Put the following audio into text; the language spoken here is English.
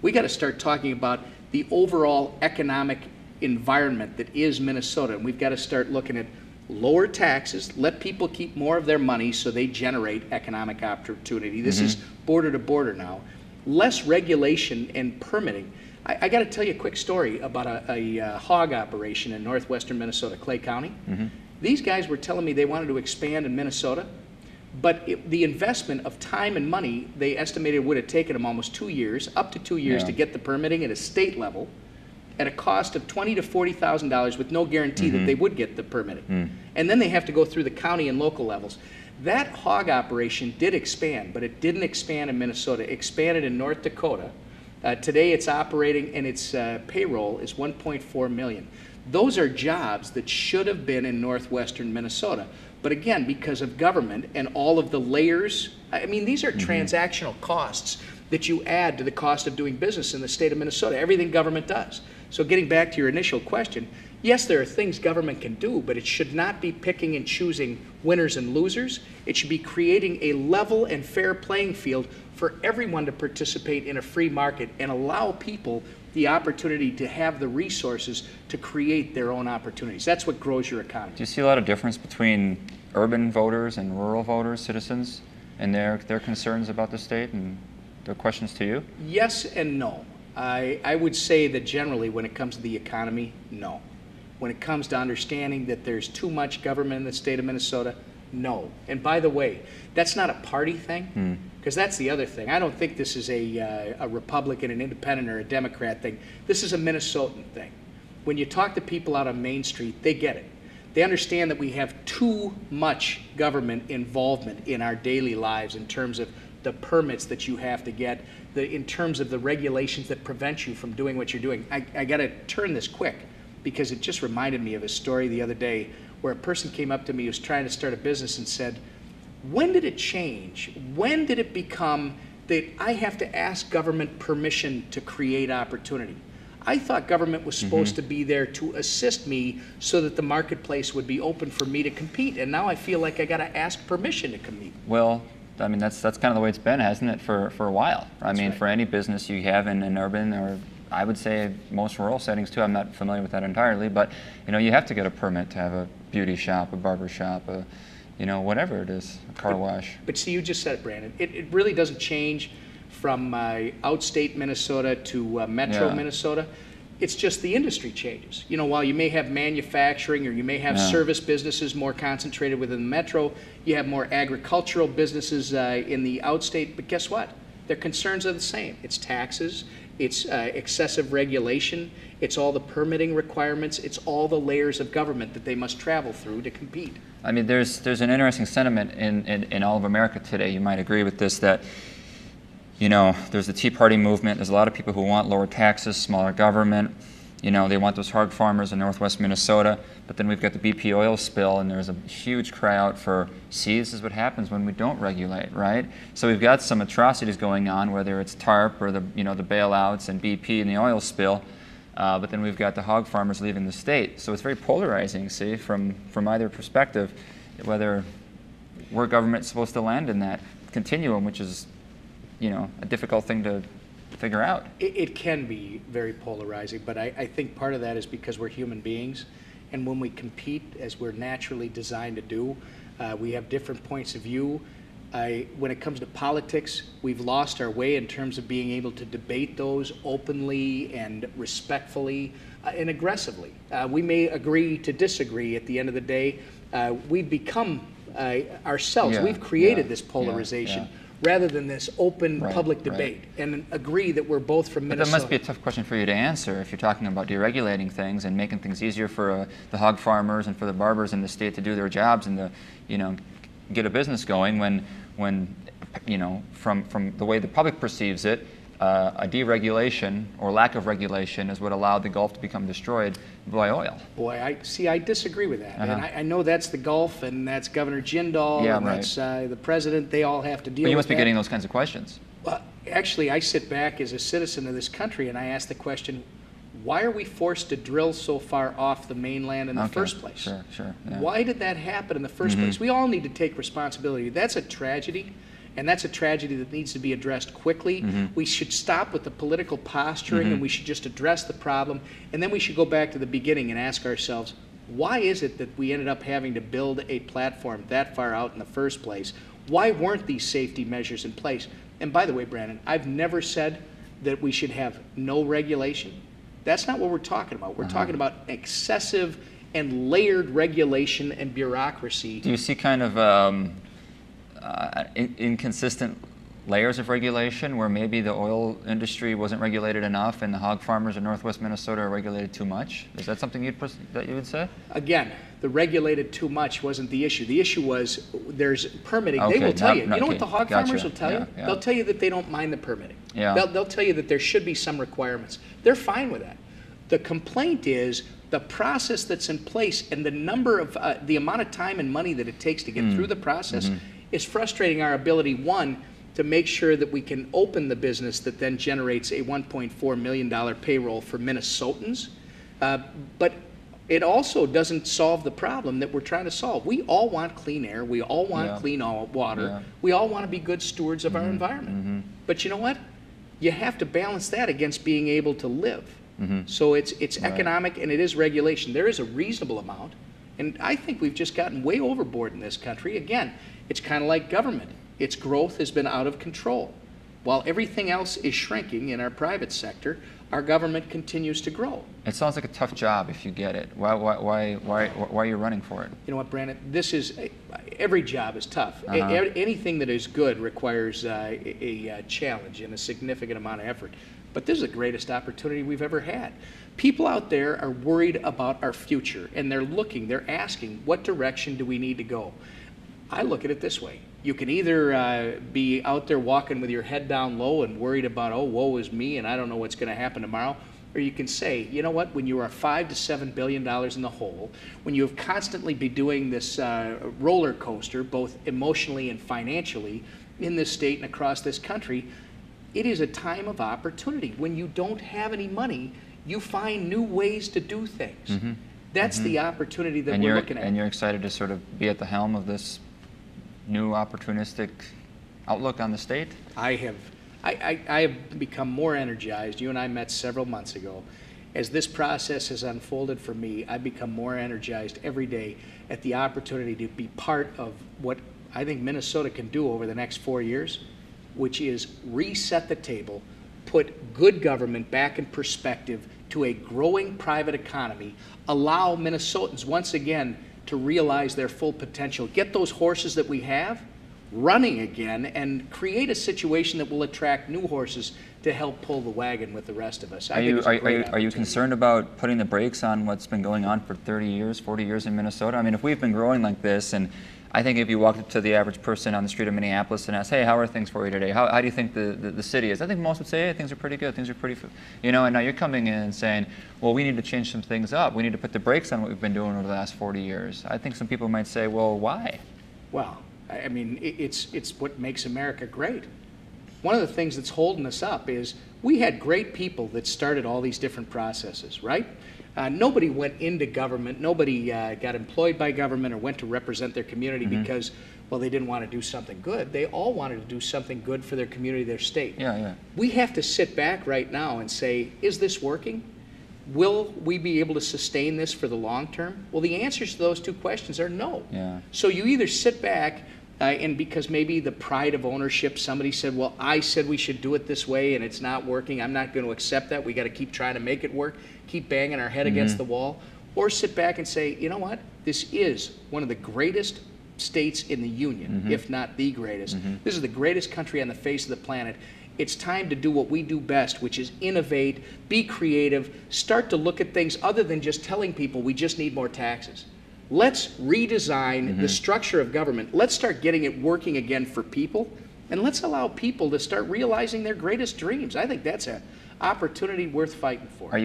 We got to start talking about the overall economic environment that is Minnesota, and we've got to start looking at lower taxes, let people keep more of their money so they generate economic opportunity. This is border to border now. Less regulation and permitting. I got to tell you a quick story about a hog operation in northwestern Minnesota, Clay County. These guys were telling me they wanted to expand in Minnesota, but the investment of time and money, they estimated would have taken them almost 2 years, up to 2 years to get the permitting at a state level, at a cost of $20,000 to $40,000 with no guarantee that they would get the permitting. And then they have to go through the county and local levels. That hog operation did expand, but it didn't expand in Minnesota. It expanded in North Dakota. Today it's operating and its payroll is $1.4 million. Those are jobs that should have been in northwestern Minnesota. But again, because of government and all of the layers, I mean, these are transactional costs that you add to the cost of doing business in the state of Minnesota, everything government does. So getting back to your initial question, yes, there are things government can do, but it should not be picking and choosing winners and losers. It should be creating a level and fair playing field for everyone to participate in a free market and allow people the opportunity to have the resources to create their own opportunities. That's what grows your economy. Do you see a lot of difference between urban voters and rural voters, citizens, and their concerns about the state and their questions to you? Yes and no. I would say that generally when it comes to the economy, no. When it comes to understanding that there's too much government in the state of Minnesota, no. And by the way, that's not a party thing, because that's the other thing. I don't think this is a Republican, an Independent, or a Democrat thing. This is a Minnesotan thing. When you talk to people out on Main Street, they get it. They understand that we have too much government involvement in our daily lives in terms of the permits that you have to get, in terms of the regulations that prevent you from doing what you're doing. I got to turn this quick because it just reminded me of a story the other day where a person came up to me who was trying to start a business and said, when did it change? When did it become that I have to ask government permission to create opportunity? I thought government was supposed to be there to assist me so that the marketplace would be open for me to compete, and now I feel like I got to ask permission to compete. Well, I mean, that's kind of the way it's been, hasn't it, for a while? I mean, right. For any business you have in an urban, or I would say most rural settings too, I'm not familiar with that entirely, but you know, you have to get a permit to have a beauty shop, a barber shop, you know, whatever it is, a car wash. But see, you just said it, Brandon. It really doesn't change from outstate Minnesota to metro Minnesota. It's just the industry changes. You know, while you may have manufacturing or you may have service businesses more concentrated within the metro, you have more agricultural businesses in the outstate, but guess what? Their concerns are the same. It's taxes, it's excessive regulation, it's all the permitting requirements, it's all the layers of government that they must travel through to compete. I mean, there's an interesting sentiment in all of America today, you might agree with this, that you know, there's the Tea Party movement. There's a lot of people who want lower taxes, smaller government. You know, they want those hog farmers in northwest Minnesota. But then we've got the BP oil spill, and there's a huge cry out for, see, this is what happens when we don't regulate, right? So we've got some atrocities going on, whether it's TARP or the bailouts and BP and the oil spill. But then we've got the hog farmers leaving the state. So it's very polarizing, see, from either perspective, where government's supposed to land in that continuum, which is, you know, a difficult thing to figure out. It can be very polarizing, but I think part of that is because we're human beings, and when we compete, as we're naturally designed to do, we have different points of view. When it comes to politics, we've lost our way in terms of being able to debate those openly and respectfully and aggressively. We may agree to disagree at the end of the day. We've become ourselves. We've created this polarization. Rather than this open public debate, and agree that we're both from Minnesota. But that must be a tough question for you to answer if you're talking about deregulating things and making things easier for the hog farmers and for the barbers in the state to do their jobs and to, you know, get a business going when you know, from the way the public perceives it, a deregulation or lack of regulation is what allowed the Gulf to become destroyed by oil. Boy, I disagree with that. And I know that's the Gulf, and that's Governor Jindal, and that's the president. They all have to deal with that. But you must be getting those kinds of questions. Well, actually, I sit back as a citizen of this country, and I ask the question, why are we forced to drill so far off the mainland in the first place? Sure. Yeah. Why did that happen in the first place? We all need to take responsibility. That's a tragedy. And that's a tragedy that needs to be addressed quickly. We should stop with the political posturing, and we should just address the problem. And then we should go back to the beginning and ask ourselves, why is it that we ended up having to build a platform that far out in the first place? Why weren't these safety measures in place? And by the way, Brandon, I've never said that we should have no regulation. That's not what we're talking about. We're talking about excessive and layered regulation and bureaucracy. Do you see kind of inconsistent layers of regulation where maybe the oil industry wasn't regulated enough and the hog farmers in northwest Minnesota are regulated too much? Is that something that you would say? Again, the regulated too much wasn't the issue. The issue was there's permitting. Okay, They will tell you. you know what the hog farmers will tell you? Yeah. They'll tell you that they don't mind the permitting. Yeah. They'll tell you that there should be some requirements. They're fine with that. The complaint is the process that's in place and the number of the amount of time and money that it takes to get through the process is frustrating our ability, one, to make sure that we can open the business that then generates a $1.4 million payroll for Minnesotans. But it also doesn't solve the problem that we're trying to solve. We all want clean air. We all want clean water. Yeah. We all want to be good stewards of our environment. But you know what? You have to balance that against being able to live. So it's economic and it is regulation. There is a reasonable amount. And I think we've just gotten way overboard in this country. Again, it's kind of like government. Its growth has been out of control. While everything else is shrinking in our private sector, our government continues to grow. It sounds like a tough job if you get it. Why are you running for it? You know what, Brandon? Every job is tough. Anything that is good requires a challenge and a significant amount of effort. But this is the greatest opportunity we've ever had. People out there are worried about our future, and they're asking, what direction do we need to go? I look at it this way. You can either be out there walking with your head down low and worried about, oh, woe is me, and I don't know what's going to happen tomorrow. Or you can say, you know what, when you are $5 to $7 billion in the hole, when you have constantly been doing this roller coaster, both emotionally and financially, in this state and across this country, it is a time of opportunity. When you don't have any money, you find new ways to do things. That's the opportunity that we're looking at. And you're excited to sort of be at the helm of this new opportunistic outlook on the state? I have become more energized. You and I met several months ago. As this process has unfolded for me, I've become more energized every day at the opportunity to be part of what I think Minnesota can do over the next 4 years, which is reset the table, put good government back in perspective to a growing private economy, allow Minnesotans once again to realize their full potential, get those horses that we have running again, and create a situation that will attract new horses to help pull the wagon with the rest of us. Are you concerned about putting the brakes on what's been going on for 30 years, 40 years in Minnesota? I mean, if we've been growing like this, and I think if you walked up to the average person on the street of Minneapolis and asked, hey, how are things for you today? How do you think the city is? I think most would say, hey, things are pretty good, things are pretty, you know, and now you're coming in and saying, well, we need to change some things up. We need to put the brakes on what we've been doing over the last 40 years. I think some people might say, well, why? Well, I mean, it's what makes America great. One of the things that's holding us up is we had great people that started all these different processes, right? Nobody went into government, nobody got employed by government or went to represent their community because, well, they didn't want to do something good. They all wanted to do something good for their community, their state. We have to sit back right now and say, is this working? Will we be able to sustain this for the long term? Well, the answers to those two questions are no. So you either sit back and because maybe the pride of ownership, somebody said, well, I said we should do it this way and it's not working. I'm not going to accept that. We got to keep trying to make it work, keep banging our head against the wall. Or sit back and say, you know what? This is one of the greatest states in the Union, if not the greatest. This is the greatest country on the face of the planet. It's time to do what we do best, which is innovate, be creative, start to look at things other than just telling people we just need more taxes. Let's redesign the structure of government. Let's start getting it working again for people, and let's allow people to start realizing their greatest dreams. I think that's an opportunity worth fighting for.